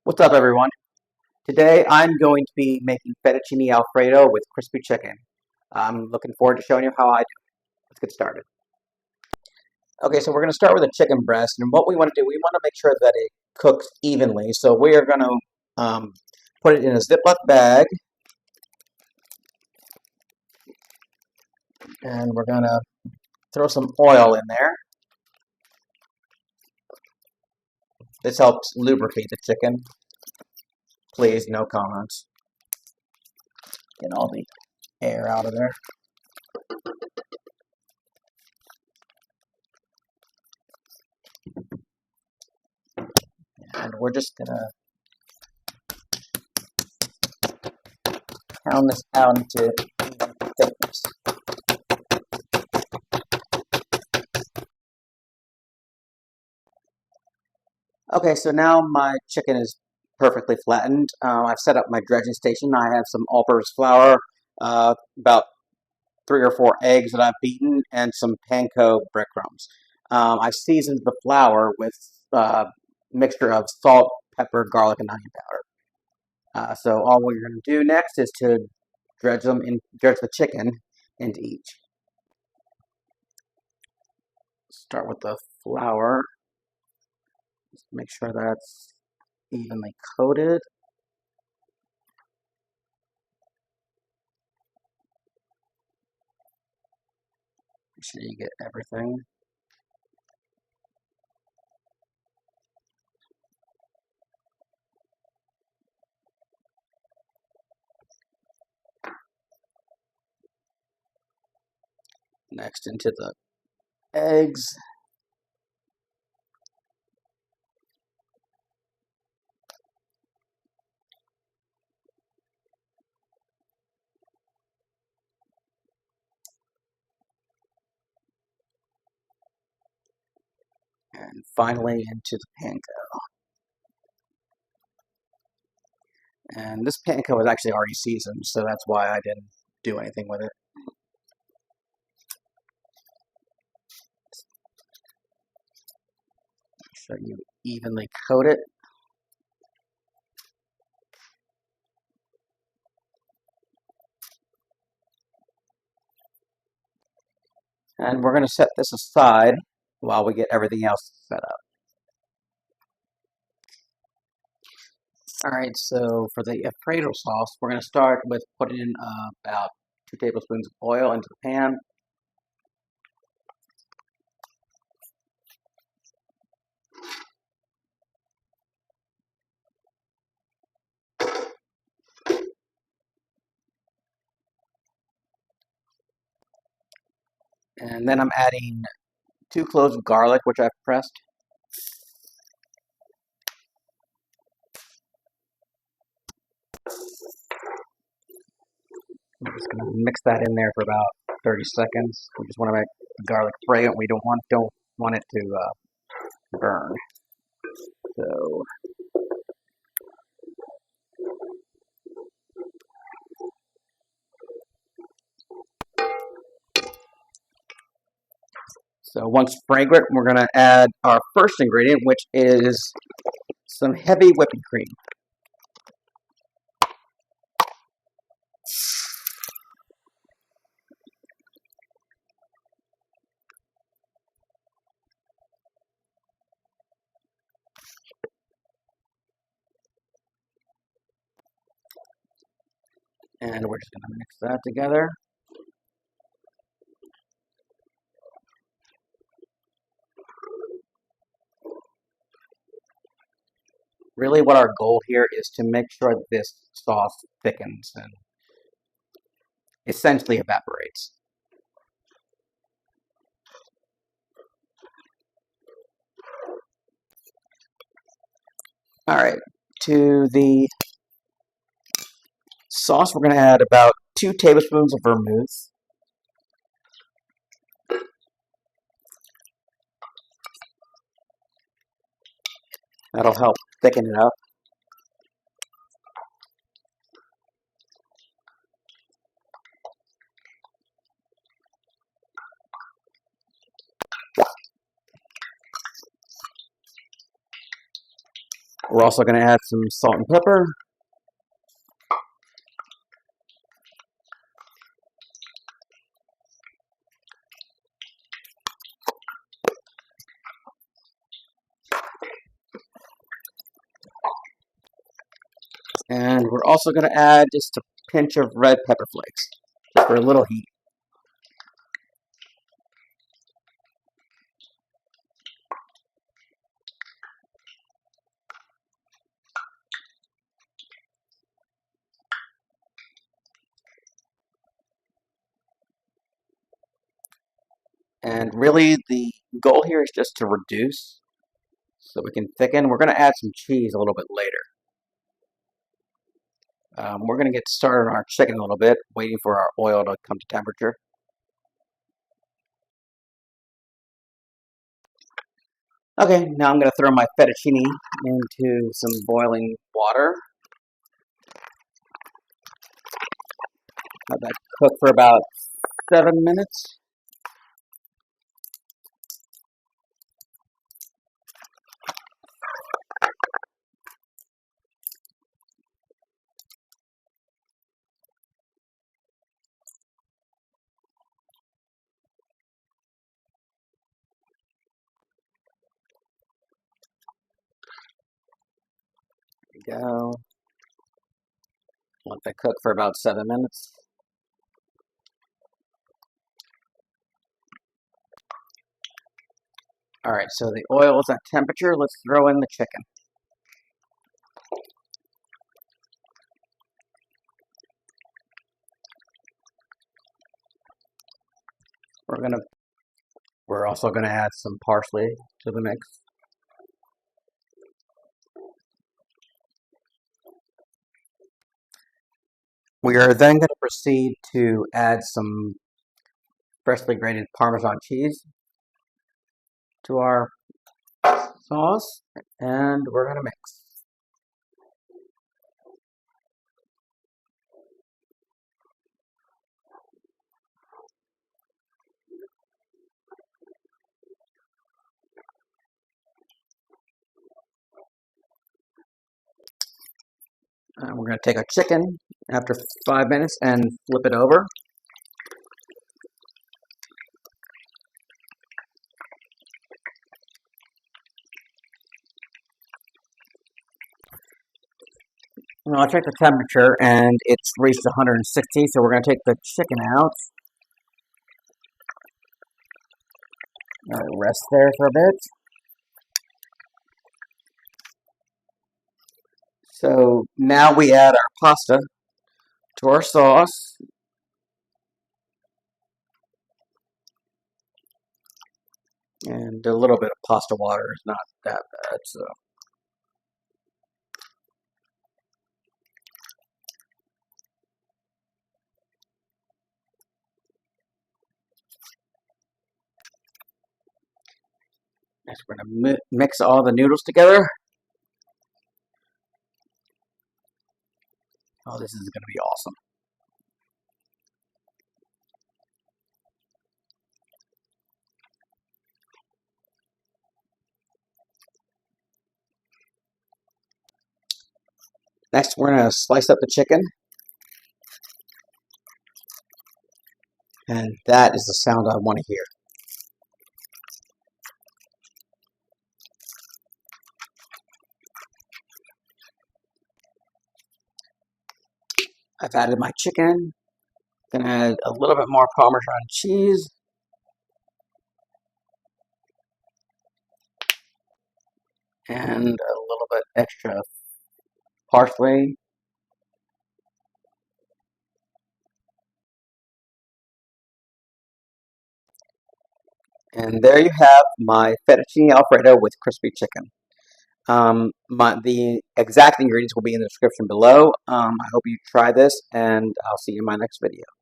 What's up, everyone? Today I'm going to be making fettuccine Alfredo with crispy chicken. I'm looking forward to showing you how I do it. Let's get started. Okay, so we're going to start with a chicken breast, and what we want to do, we want to make sure that it cooks evenly. So we are going to put it in a Ziploc bag, and we're going to throw some oil in there. This helps lubricate the chicken. Please, no comments. Get all the air out of there. And we're just going to pound this out into thickness. Okay, so now my chicken is perfectly flattened. I've set up my dredging station. I have some all-purpose flour, about 3 or 4 eggs that I've beaten, and some panko breadcrumbs. I've seasoned the flour with a mixture of salt, pepper, garlic, and onion powder. So all we're going to do next is to dredge the chicken into each. Start with the flour. Just make sure that's evenly coated. Make sure you get everything. Next into the eggs. And finally into the panko. And this panko is actually already seasoned, so that's why I didn't do anything with it. Make sure you evenly coat it. And we're going to set this aside while we get everything else set up. Alright, so for the Alfredo sauce, we're going to start with putting in about 2 tablespoons of oil into the pan. And then I'm adding 2 cloves of garlic, which I've pressed. I'm just going to mix that in there for about 30 seconds. We just want to make the garlic fragrant. We don't want it to burn. So once fragrant, we're going to add our first ingredient, which is some heavy whipping cream. And we're just going to mix that together. Really what our goal here is to make sure this sauce thickens and essentially evaporates. Alright, to the sauce we're going to add about 2 tablespoons of vermouth. That'll help thicken it up. We're also going to add some salt and pepper. And we're also going to add just a pinch of red pepper flakes, just for a little heat. And really, the goal here is just to reduce so we can thicken. We're going to add some cheese a little bit later. We're going to get started on our chicken a little bit, waiting for our oil to come to temperature. Okay, now I'm going to throw my fettuccine into some boiling water. Have that cook for about 7 minutes. There we go. Let that cook for about 7 minutes. All right, so the oil is at temperature. Let's throw in the chicken. We're also gonna add some parsley to the mix. We are then going to proceed to add some freshly grated Parmesan cheese to our sauce, and we're going to mix. We're going to take our chicken after 5 minutes and flip it over. Now I checked the temperature and it's reached 160, so we're going to take the chicken out. Rest there for a bit. So now we add our pasta to our sauce. And a little bit of pasta water is not that bad, so. Next, we're going to mix all the noodles together. Oh, this is going to be awesome. Next, we're going to slice up the chicken. And that is the sound I want to hear. I've added my chicken. Gonna add a little bit more Parmesan cheese. And a little bit extra parsley. And there you have my fettuccine Alfredo with crispy chicken. The exact ingredients will be in the description below. I hope you try this, and I'll see you in my next video.